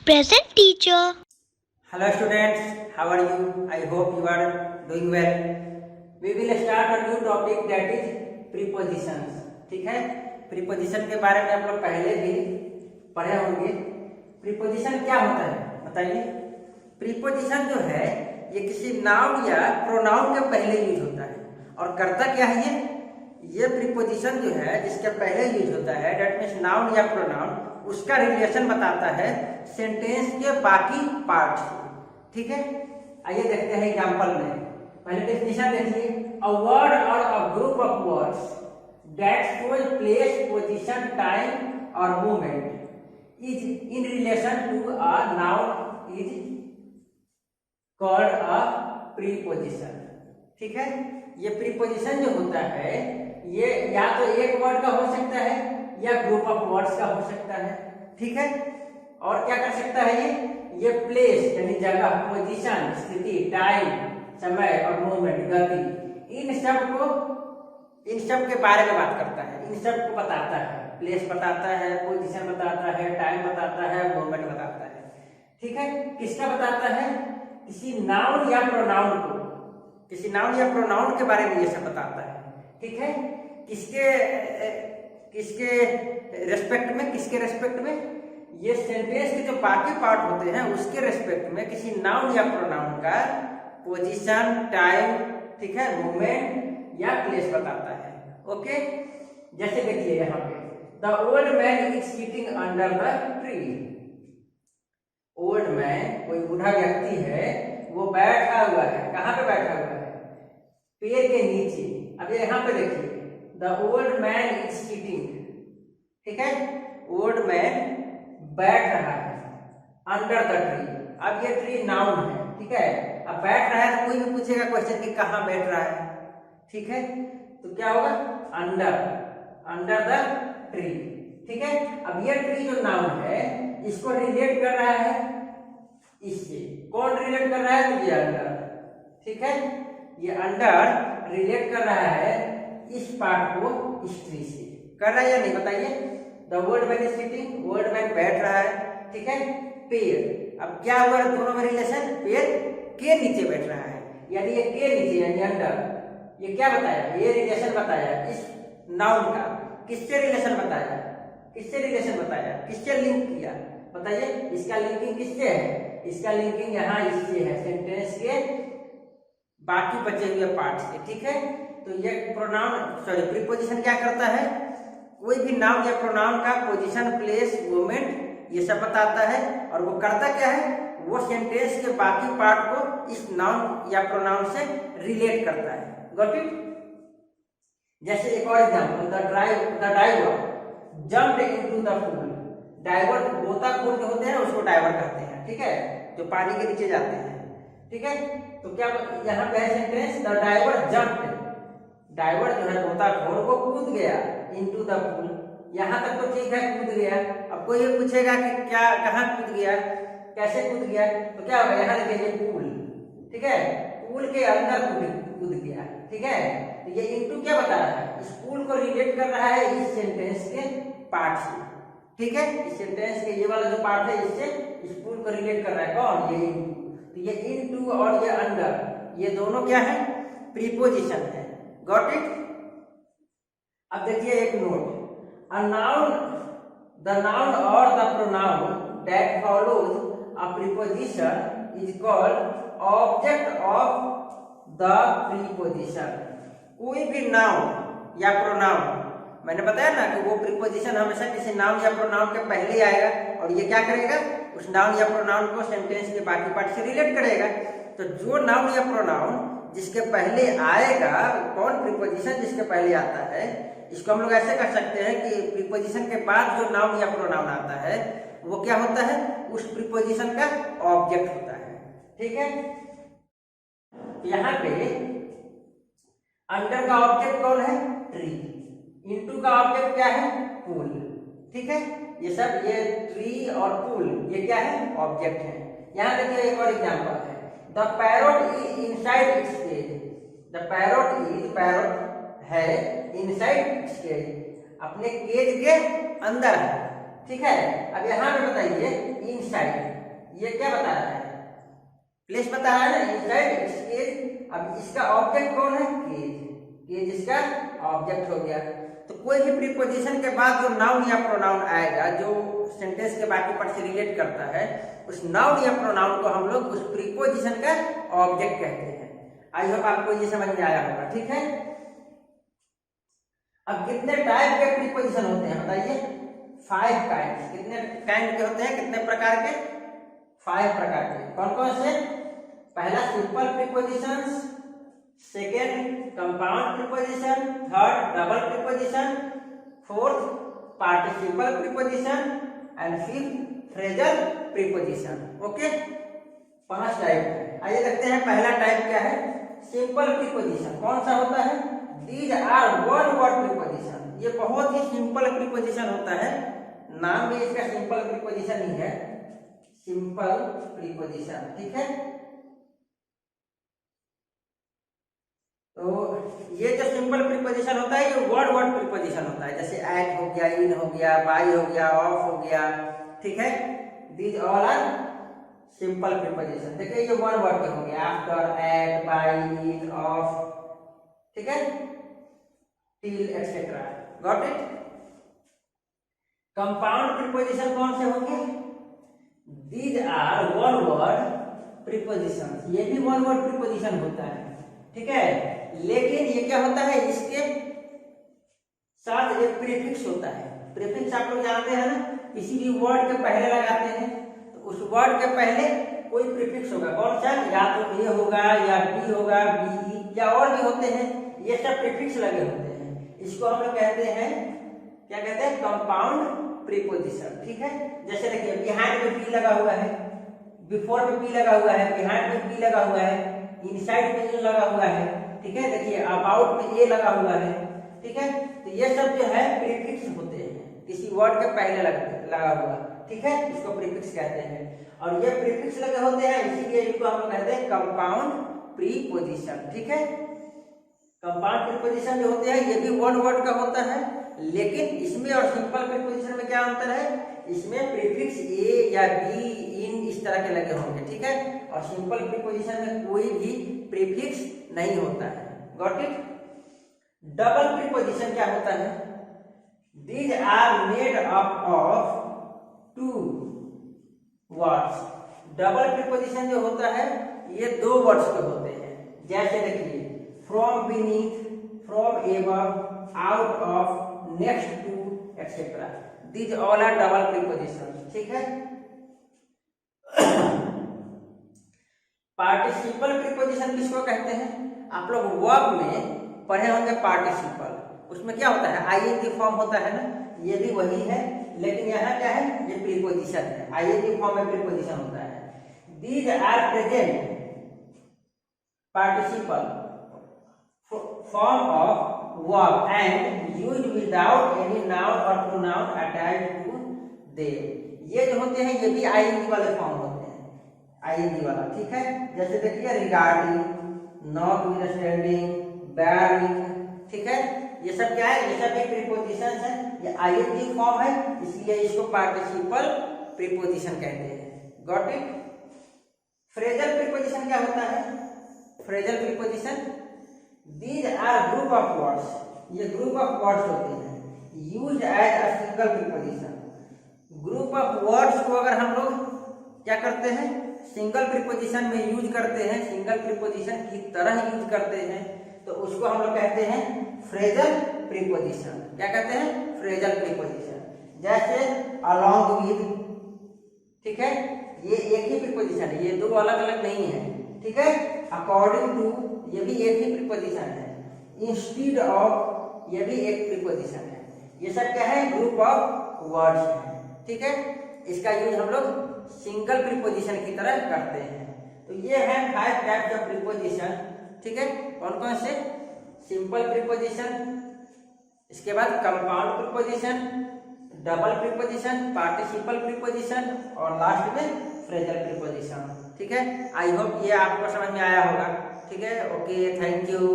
Present teacher. Hello students, how are you? I hope you are doing well. We will start a new topic that is prepositions. ठीक है, preposition के बारे में आप लोग पहले भी पढ़े होंगे. प्रीपोजिशन क्या होता है बताइए. प्रीपोजिशन जो है ये किसी नाउन या प्रोनाउन के पहले यूज होता है. और करता क्या है ये प्रीपोजिशन जो है जिसके पहले यूज होता है डेट मीन्स नाउन या प्रोनाउन, उसका रिलेशन बताता है सेंटेंस के बाकी पार्ट से. ठीक है, आइए देखते हैं एग्जांपल में. पहले डेफिनेशन देखिए. A word or a group of words that shows place, position, time or movement is in relation to a noun is called a preposition. ठीक है, ये प्रीपोजिशन जो होता है ये या तो एक वर्ड का हो सकता है या ग्रुप ऑफ वर्ड्स का हो सकता है. ठीक है, और क्या कर सकता है ये प्लेस यानी जगह, पोजीशन स्थिति, टाइम समय और मूवमेंट गति, इन सब के बारे में बात करता है. इन सब को बताता है. प्लेस बताता है, पोजीशन बताता है, टाइम बताता है, मूवमेंट बताता है. ठीक है, किसका बताता है? किसी नाउन या प्रोनाउन को, किसी नाउन या प्रोनाउन के बारे में ये सब बताता है. ठीक है, किसके रेस्पेक्ट में ये सेंटेंस के जो बाकी पार्ट होते हैं उसके रेस्पेक्ट में किसी नाउन या प्रोनाउन का पोजीशन, टाइम, ठीक है, मूवमेंट या प्लेस बताता है. ओके, जैसे देखिए यहाँ पे the old man is sitting under the tree. Old man कोई बूढ़ा व्यक्ति है, वो बैठा हुआ है. कहाँ पे बैठा हुआ है? पेड़ के नीचे. अब यहाँ पे देखिए the old man is sitting. ठीक है, ओल्ड मैन बैठ रहा है अंडर द ट्री. अब ये ट्री नाउन है. ठीक है, अब बैठ रहा है तो कोई भी पूछेगा क्वेश्चन कि कहाँ बैठ रहा है. ठीक है, तो क्या होगा? Under the tree. ठीक है, अब ये ट्री जो नाउन है इसको रिलेट कर रहा है इससे. कौन रिलेट कर रहा है? तो ये अंडर. ठीक है, ये अंडर रिलेट कर रहा है इस पार्ट को इस ट्री से. कर रहा है या नहीं बताइए. The word man is sitting, word man बैठ रहा है. ठीक है, पेड़. अब क्या हुआ दोनों में रिलेशन? पेड़ के नीचे बैठ रहा है यानी ये के नीचे यानी अंडर. ये क्या बताया? ये रिलेशन बताया इस नाउन का. किससे रिलेशन बताया? किससे लिंक किया बताइए. इसका लिंकिंग किससे है? इसका लिंकिंग यहाँ इससे है, सेंटेंस के बाकी बचे हुए पार्ट से. ठीक है, तो ये प्रीपोजिशन क्या करता है? कोई भी नाउन या प्रोनाउन का पोजीशन, प्लेस, मूवमेंट ये सब बताता है. और वो करता क्या है? वो सेंटेंस के बाकी पार्ट को इस नाउन या प्रोनाउन से रिलेट करता है. Got it? जैसे एक और example, the diver jumped into the pool. Diver गोताखोर जो होते हैं उसको डाइवर कहते हैं. ठीक है, जो पानी के नीचे जाते हैं. ठीक है, तो क्या यहाँ पे है sentence the diver jumped. Diver जो है गोताखोर वो कूद गया इनटू द पूल. यहाँ तक तो ठीक है, कूद गया. अब कोई ये पूछेगा कि क्या, कहाँ कूद गया, कैसे कूद गया, तो क्या होगा? यहाँ देखिए पूल. ठीक है, पूल के अंदर कूद गया. ठीक है, तो ये इनटू क्या बता रहा है? इस पूल को रिलेट कर रहा है इस सेंटेंस के पार्ट से. ठीक है, इस सेंटेंस के ये वाला जो पार्ट है इससे इस पूल को रिलेट कर रहा है. कौन? ये इनटू. तो ये इनटू और ये अंडर ये दोनों क्या है? प्रीपोजिशन है. Got it? अब देखिए एक note. A noun, the noun or the pronoun that follows a preposition is called object of the preposition. कोई भी नाउन या प्रोनाउन, मैंने बताया ना कि वो प्रीपोजिशन हमेशा किसी नाउन या प्रोनाउन के पहले आएगा और ये क्या करेगा? उस नाउन या प्रोनाउन को सेंटेंस के बाकी पार्ट से रिलेट करेगा. तो जो नाउन या प्रोनाउन जिसके पहले आएगा, कौन? प्रीपोजिशन जिसके पहले आता है, इसको हम लोग ऐसे कर सकते हैं कि प्रीपोजिशन के बाद जो नाउन या प्रोनाउन आता है वो क्या होता है? उस प्रीपोजिशन का ऑब्जेक्ट होता है. ठीक है, यहाँ पे अंडर का ऑब्जेक्ट कौन है? ट्री. इनटू का ऑब्जेक्ट क्या है? पूल. ठीक है, ये सब ये ट्री और पूल ये क्या है? ऑब्जेक्ट है. यहाँ देखिए एक और एग्जांपल है. The parrot is inside its cage. The parrot है इनसाइड इट्स केज, अपने केज के अंदर है. ठीक है, अब यहाँ पे बताइए इनसाइड. ये क्या बता रहा है, प्लेस बता रहा है ना, इनसाइड इट्स केज। अब इसका ऑब्जेक्ट कौन है, केज, केज इसका ऑब्जेक्ट हो गया। तो कोई भी प्रीपोजिशन के बाद जो नाउन या प्रोनाउन आएगा जो सेंटेंस के बाकी पार्ट से रिलेट करता है, उस नाउन या प्रोनाउन को हम लोग उस प्रीपोजिशन का ऑब्जेक्ट कहते हैं। आई होप आपको ये समझ में आया होगा, ठीक है। अब कितने टाइप के प्रीपोजिशन होते हैं बताइए, 5 काइंड। कितने काइंड के होते हैं, कितने प्रकार के, 5 प्रकार के। कौन कौन से, पहला simple prepositions, second compound preposition, third double preposition, fourth participle preposition and fifth phrasal preposition. Okay, 5 type है। आइए देखते हैं पहला टाइप क्या है, सिंपल प्रीपोजिशन। कौन सा होता है, these are one word preposition. ये बहुत ही सिंपल प्रीपोजिशन होता है, नाम भी इसका सिंपल प्रीपोजिशन ही है, सिंपल प्रीपोजिशन, ठीक है। तो ये जो सिंपल प्रीपोजिशन होता है ये वर्ड वर्ड प्रीपोजिशन होता है, जैसे एट हो गया, इन हो गया, बाय हो गया, ऑफ हो गया, ठीक है। These all are simple preposition. देखिए ये वन वर्ड के हो गया, after, at, by, in, of, ठीक है, till etcetera. Got it. Compound preposition कौन से होंगे, these are one word preposition. ये भी वन वर्ड प्रीपोजिशन होता है, ठीक है, लेकिन ये क्या होता है, इसके साथ एक प्रीफिक्स होता है। प्रीफिक्स आप लोग जानते हैं ना, किसी भी वर्ड के पहले लगाते हैं तो उस वर्ड के पहले कोई प्रीफिक्स होगा। कौन सा, या तो ए होगा या बी होगा, बी या और भी होते हैं, ये सब प्रीफिक्स लगे होते हैं। इसको हम लोग कहते हैं, क्या कहते हैं, कंपाउंड प्रीपोजिशन, ठीक है। जैसे देखिए बिहाइंड में बी लगा हुआ है, बिफोर में बी लगा हुआ है, बिहाइंड में बी लगा हुआ है, इनसाइड में ए लगा हुआ है, ठीक है। देखिए अबाउट में ए लगा हुआ है, ठीक है। तो ये सब जो है प्रीफिक्स होते हैं, किसी वर्ड के पहले लगा हुआ, ठीक है, इसको प्रीफिक्स कहते हैं। और ये प्रीफिक्स लगे होते हैं, इसीलिए इनको हम कहते हैं कंपाउंड प्रीपोजिशन, ठीक है। कंपाउंड प्रीपोजिशन जो होते हैं ये भी वन वर्ड का होता है, लेकिन इसमें और सिंपल प्रीपोजिशन में क्या अंतर है, इसमें प्रीफिक्स ए या बी, इन इस तरह के लगे होंगे, ठीक है। और सिंपल प्रीपोजिशन में कोई भी प्रीफिक्स नहीं होता है। Got it. डबल प्रीपोजिशन क्या होता है, these are made up of 2 words. Double preposition जो होता है ये 2 वर्ड्स के होते हैं। जैसे देखिए from beneath, from above, out of, next to etcetera. These all are double preposition, ठीक है। पार्टिसिपल प्रीपोजिशन किसको कहते हैं, आप लोग वर्ब में पढ़े होंगे पार्टिसिपल, उसमें क्या होता है, आईएनजी फॉर्म होता है ना, ये भी वही है, लेकिन यहाँ क्या है, ये प्रीपोजिशन है, आईएनजी फॉर्म में प्रीपोजिशन होता है। These are present participle form of verb and used without any noun or pronoun attached to them. ये जो होते हैं ये भी आईएनजी वाले फॉर्म होते हैं, आईएनजी वाला, ठीक है। जैसे देखिए रिगार्डिंग, नॉटविथस्टैंडिंग, बेयर विथ, ठीक है, ये सब क्या है, ये सब एक प्रीपोजिशन है, ये आईएनजी फॉर्म है, इसलिए इसको पार्टिसिपल प्रीपोजिशन कहते हैं। Got it. फ्रेजल प्रीपोजिशन क्या होता है, phrasal preposition, these are group of words, ये ग्रुप ऑफ वर्ड्स होते हैं, used as a single preposition. Group of words को अगर हम लोग क्या करते हैं, सिंगल प्रीपोजिशन में यूज करते हैं, सिंगल प्रीपोजिशन की तरह यूज करते हैं, तो उसको हम लोग कहते हैं फ्रेजल प्रीपोजिशन। क्या कहते हैं, फ्रेजल प्रीपोजिशन। जैसे अलोंग विद, ठीक है, ये एक ही प्रीपोजिशन है, ये 2 अलग अलग नहीं है, ठीक है। अकॉर्डिंग टू, ये भी एक ही प्रीपोजिशन है। इंस्टीड ऑफ, ये भी एक प्रीपोजिशन है। ये सब क्या है, ग्रुप ऑफ वर्ड्स है, ठीक है। इसका यूज हम लोग सिंगल प्रीपोजिशन की तरह करते हैं। तो ये है 5 टाइप्स ऑफ प्रीपोजिशन, ठीक है। कौन कौन से, सिंपल प्रीपोजिशन, इसके बाद compound preposition, double preposition, participle preposition और लास्ट में फ्रेजल प्रीपोजिशन, ठीक है। आई होप ये आपको समझ में आया होगा, ठीक है। Okay, thank you.